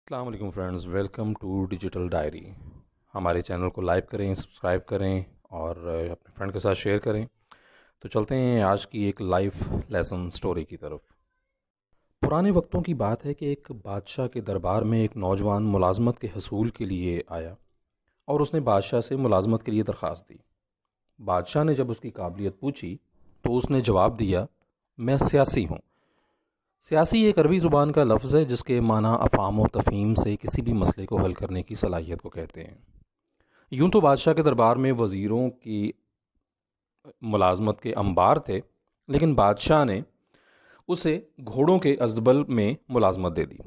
السلام علیکم friends, welcome to Digital Diary. ہمارے چینل کو لائک کریں، سبسکرائب کریں اور اپنے فرینڈ کے ساتھ شیئر کریں۔ تو چلتے ہیں آج کی ایک لائف لیسن سٹوری کی طرف۔ پرانے وقتوں کی بات ہے کہ ایک بادشاہ کے دربار میں ایک نوجوان ملازمت کے حصول کے لیے آیا اور اس نے بادشاہ سے ملازمت کے لیے درخواست دی۔ بادشاہ نے جب اس کی قابلیت پوچھی تو اس نے جواب دیا، میں سیاسی ہوں۔ سیاسی ایک عربی زبان کا لفظ ہے جس کے معنی افہام و تفہیم سے کسی بھی مسئلے کو حل کرنے کی صلاحیت کو کہتے ہیں۔ یوں تو بادشاہ کے دربار میں وزیروں کی ملازمت کے انبار تھے، لیکن بادشاہ نے اسے گھوڑوں کے ازدبل میں ملازمت دے دی،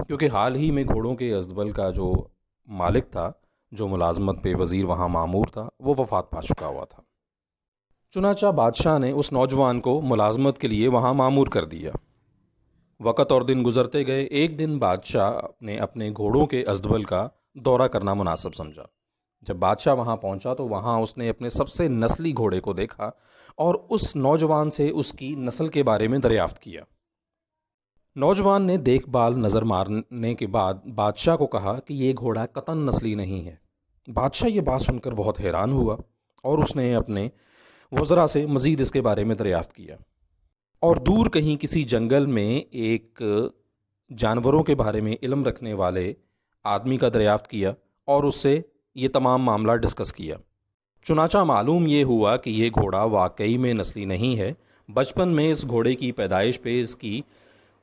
کیونکہ حال ہی میں گھوڑوں کے ازدبل کا جو مالک تھا، جو ملازمت پہ وزیر وہاں مامور تھا، وہ وفات پا چکا ہوا تھا۔ چنانچہ بادشاہ نے اس نوجوان کو ملازمت کے لیے وہاں مامور کر دیا۔ وقت اور دن گزرتے گئے۔ ایک دن بادشاہ نے اپنے گھوڑوں کے ازدبل کا دورہ کرنا مناسب سمجھا۔ جب بادشاہ وہاں پہنچا تو وہاں اس نے اپنے سب سے نسلی گھوڑے کو دیکھا اور اس نوجوان سے اس کی نسل کے بارے میں دریافت کیا۔ نوجوان نے دیکھ بھال نظر مارنے کے بعد بادشاہ کو کہا کہ یہ گھوڑا قطعاً نسلی نہیں ہے۔ بادشاہ یہ بات سن کر بہت حیران ہوا اور اس نے اپنے وزراء سے مزید اس کے بارے میں دریافت کیا، اور دور کہیں کسی جنگل میں ایک جانوروں کے بارے میں علم رکھنے والے آدمی کا دریافت کیا اور اس سے یہ تمام معاملہ ڈسکس کیا۔ چنانچہ معلوم یہ ہوا کہ یہ گھوڑا واقعی میں نسلی نہیں ہے۔ بچپن میں اس گھوڑے کی پیدائش پہ اس کی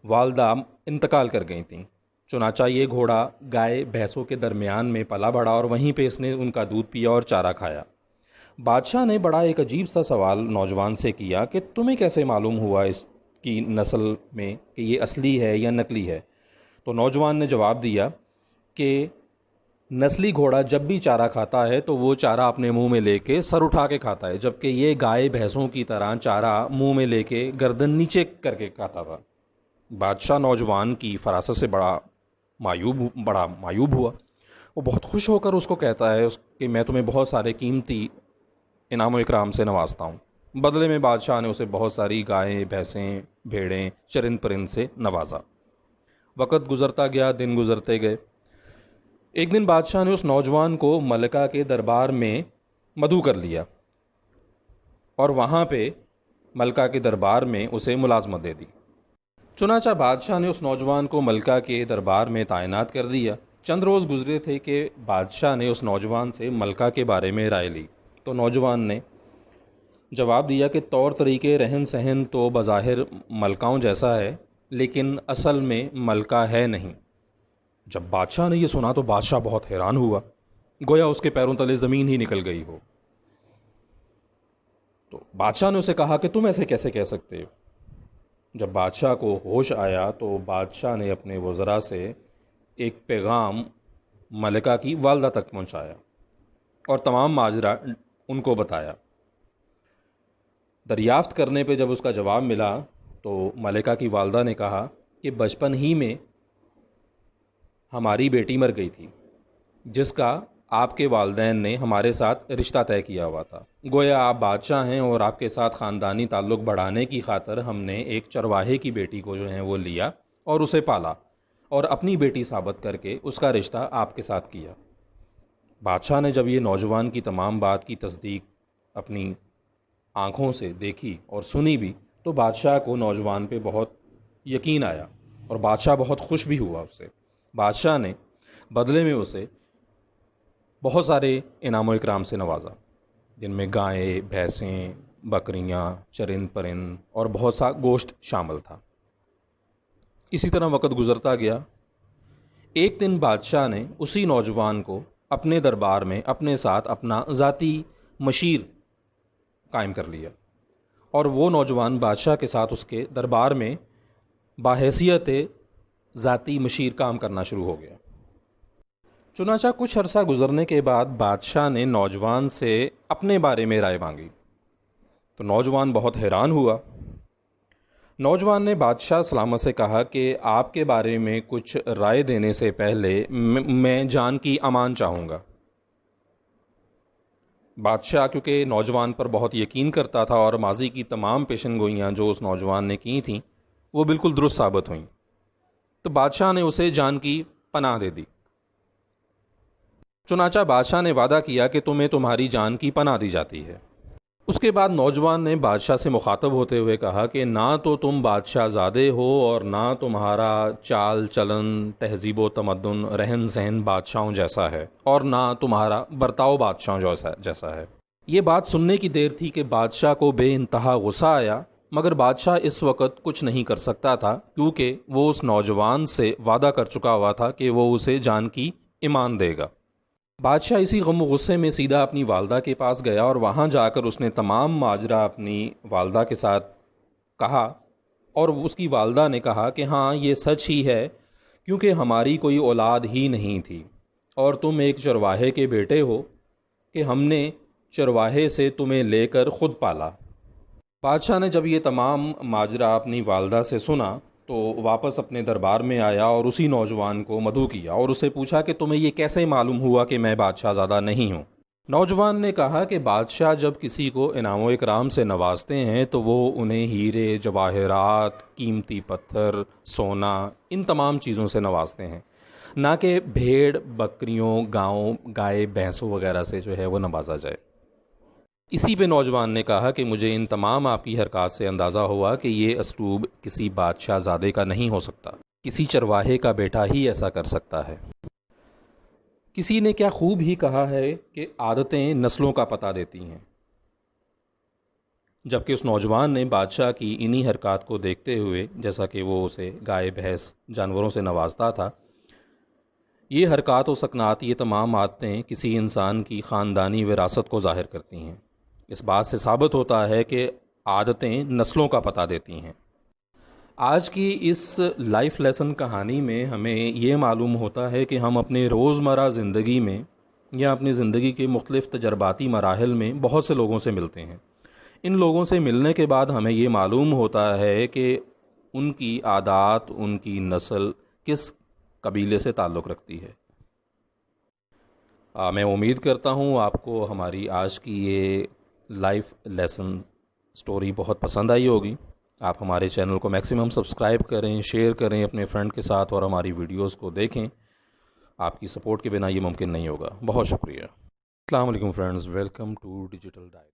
والدہ انتقال کر گئی تھیں۔ چنانچہ یہ گھوڑا گائے بھینسوں کے درمیان میں پلا بڑھا اور وہیں پہ اس نے ان کا دودھ پیا اور چارہ کھایا۔ بادشاہ نے بڑا ایک عجیب سا سوال نوجوان سے کیا کہ تمہیں کیسے معلوم ہوا اس کی نسل میں کہ یہ اصلی ہے یا نقلی ہے؟ تو نوجوان نے جواب دیا کہ نسلی گھوڑا جب بھی چارہ کھاتا ہے تو وہ چارہ اپنے منہ میں لے کے سر اٹھا کے کھاتا ہے، جبکہ یہ گائے بھینسوں کی طرح چارہ منہ میں لے کے گردن نیچے کر کے کھاتا تھا۔ بادشاہ نوجوان کی فراست سے بڑا مایوب ہوا۔ وہ بہت خوش ہو کر اس کو کہتا ہے کہ میں تمہیں بہت سارے قیمتی انعام و اکرام سے نوازتا ہوں۔ بدلے میں بادشاہ نے اسے بہت ساری گائیں، بھینسیں، بھیڑیں، چرند پرند سے نوازا۔ وقت گزرتا گیا، دن گزرتے گئے۔ ایک دن بادشاہ نے اس نوجوان کو ملکہ کے دربار میں مدعو کر لیا اور وہاں پہ ملکہ کے دربار میں اسے ملازمت دے دی۔ چنانچہ بادشاہ نے اس نوجوان کو ملکہ کے دربار میں تعینات کر دیا۔ چند روز گزرے تھے کہ بادشاہ نے اس نوجوان سے ملکہ کے بارے میں رائے لی تو نوجوان نے جواب دیا کہ طور طریقے، رہن سہن تو بظاہر ملکاؤں جیسا ہے، لیکن اصل میں ملکہ ہے نہیں۔ جب بادشاہ نے یہ سنا تو بادشاہ بہت حیران ہوا، گویا اس کے پیروں تلے زمین ہی نکل گئی ہو۔ تو بادشاہ نے اسے کہا کہ تم ایسے کیسے کہہ سکتے ہو؟ جب بادشاہ کو ہوش آیا تو بادشاہ نے اپنے وزراء سے ایک پیغام ملکہ کی والدہ تک پہنچایا اور تمام ماجرا ان کو بتایا۔ دریافت کرنے پہ جب اس کا جواب ملا تو ملکہ کی والدہ نے کہا کہ بچپن ہی میں ہماری بیٹی مر گئی تھی، جس کا آپ کے والدین نے ہمارے ساتھ رشتہ طے کیا ہوا تھا۔ گویا آپ بادشاہ ہیں اور آپ کے ساتھ خاندانی تعلق بڑھانے کی خاطر ہم نے ایک چرواہے کی بیٹی کو جو ہے وہ لیا اور اسے پالا اور اپنی بیٹی ثابت کر کے اس کا رشتہ آپ کے ساتھ کیا۔ بادشاہ نے جب یہ نوجوان کی تمام بات کی تصدیق اپنی آنکھوں سے دیکھی اور سنی بھی تو بادشاہ کو نوجوان پہ بہت یقین آیا اور بادشاہ بہت خوش بھی ہوا اس سے۔ بادشاہ نے بدلے میں اسے بہت سارے انعام و اکرام سے نوازا، جن میں گائیں، بھینسیں، بکریاں، چرند پرند اور بہت سا گوشت شامل تھا۔ اسی طرح وقت گزرتا گیا۔ ایک دن بادشاہ نے اسی نوجوان کو اپنے دربار میں اپنے ساتھ اپنا ذاتی مشیر قائم کر لیا، اور وہ نوجوان بادشاہ کے ساتھ اس کے دربار میں باحیثیت ذاتی مشیر کام کرنا شروع ہو گیا۔ چنانچہ کچھ عرصہ گزرنے کے بعد بادشاہ نے نوجوان سے اپنے بارے میں رائے مانگی تو نوجوان بہت حیران ہوا۔ نوجوان نے بادشاہ سلامت سے کہا کہ آپ کے بارے میں کچھ رائے دینے سے پہلے میں جان کی امان چاہوں گا۔ بادشاہ کیونکہ نوجوان پر بہت یقین کرتا تھا اور ماضی کی تمام پیشن گوئیاں جو اس نوجوان نے کی تھیں وہ بالکل درست ثابت ہوئیں، تو بادشاہ نے اسے جان کی پناہ دے دی۔ چنانچہ بادشاہ نے وعدہ کیا کہ تمہیں تمہاری جان کی پناہ دی جاتی ہے۔ اس کے بعد نوجوان نے بادشاہ سے مخاطب ہوتے ہوئے کہا کہ نہ تو تم بادشاہ زادے ہو اور نہ تمہارا چال چلن، تہذیب و تمدن، رہن سہن بادشاہوں جیسا ہے، اور نہ تمہارا برتاؤ بادشاہوں جیسا ہے۔ یہ بات سننے کی دیر تھی کہ بادشاہ کو بے انتہا غصہ آیا، مگر بادشاہ اس وقت کچھ نہیں کر سکتا تھا، کیونکہ وہ اس نوجوان سے وعدہ کر چکا ہوا تھا کہ وہ اسے جان کی ایمان دے گا۔ بادشاہ اسی غم و غصے میں سیدھا اپنی والدہ کے پاس گیا اور وہاں جا کر اس نے تمام ماجرا اپنی والدہ کے ساتھ کہا، اور اس کی والدہ نے کہا کہ ہاں یہ سچ ہی ہے، کیونکہ ہماری کوئی اولاد ہی نہیں تھی اور تم ایک چرواہے کے بیٹے ہو کہ ہم نے چرواہے سے تمہیں لے کر خود پالا۔ بادشاہ نے جب یہ تمام ماجرا اپنی والدہ سے سنا تو واپس اپنے دربار میں آیا اور اسی نوجوان کو مدعو کیا اور اسے پوچھا کہ تمہیں یہ کیسے معلوم ہوا کہ میں بادشاہ زادہ نہیں ہوں؟ نوجوان نے کہا کہ بادشاہ جب کسی کو انعام و اکرام سے نوازتے ہیں تو وہ انہیں ہیرے، جواہرات، قیمتی پتھر، سونا، ان تمام چیزوں سے نوازتے ہیں، نہ کہ بھیڑ، بکریوں، گائے، بھینسوں وغیرہ سے جو ہے وہ نوازا جائے۔ اسی پہ نوجوان نے کہا کہ مجھے ان تمام آپ کی حرکات سے اندازہ ہوا کہ یہ اسلوب کسی بادشاہ زادے کا نہیں ہو سکتا، کسی چرواہے کا بیٹا ہی ایسا کر سکتا ہے۔ کسی نے کیا خوب ہی کہا ہے کہ عادتیں نسلوں کا پتہ دیتی ہیں۔ جبکہ اس نوجوان نے بادشاہ کی انہی حرکات کو دیکھتے ہوئے، جیسا کہ وہ اسے گائے، بھینس، جانوروں سے نوازتا تھا، یہ حرکات و سکنات، یہ تمام عادتیں کسی انسان کی خاندانی وراثت کو ظاہر کرتی ہیں۔ اس بات سے ثابت ہوتا ہے کہ عادتیں نسلوں کا پتہ دیتی ہیں۔ آج کی اس لائف لیسن کہانی میں ہمیں یہ معلوم ہوتا ہے کہ ہم اپنے روزمرہ زندگی میں یا اپنی زندگی کے مختلف تجرباتی مراحل میں بہت سے لوگوں سے ملتے ہیں۔ ان لوگوں سے ملنے کے بعد ہمیں یہ معلوم ہوتا ہے کہ ان کی عادات، ان کی نسل کس قبیلے سے تعلق رکھتی ہے۔ میں امید کرتا ہوں آپ کو ہماری آج کی یہ لائف لیسن سٹوری بہت پسند آئی ہوگی۔ آپ ہمارے چینل کو میکسیمم سبسکرائب کریں، شیئر کریں اپنے فرینڈ کے ساتھ، اور ہماری ویڈیوز کو دیکھیں۔ آپ کی سپورٹ کے بنا یہ ممکن نہیں ہوگا۔ بہت شکریہ۔ السلام علیکم friends, welcome to Digital diary.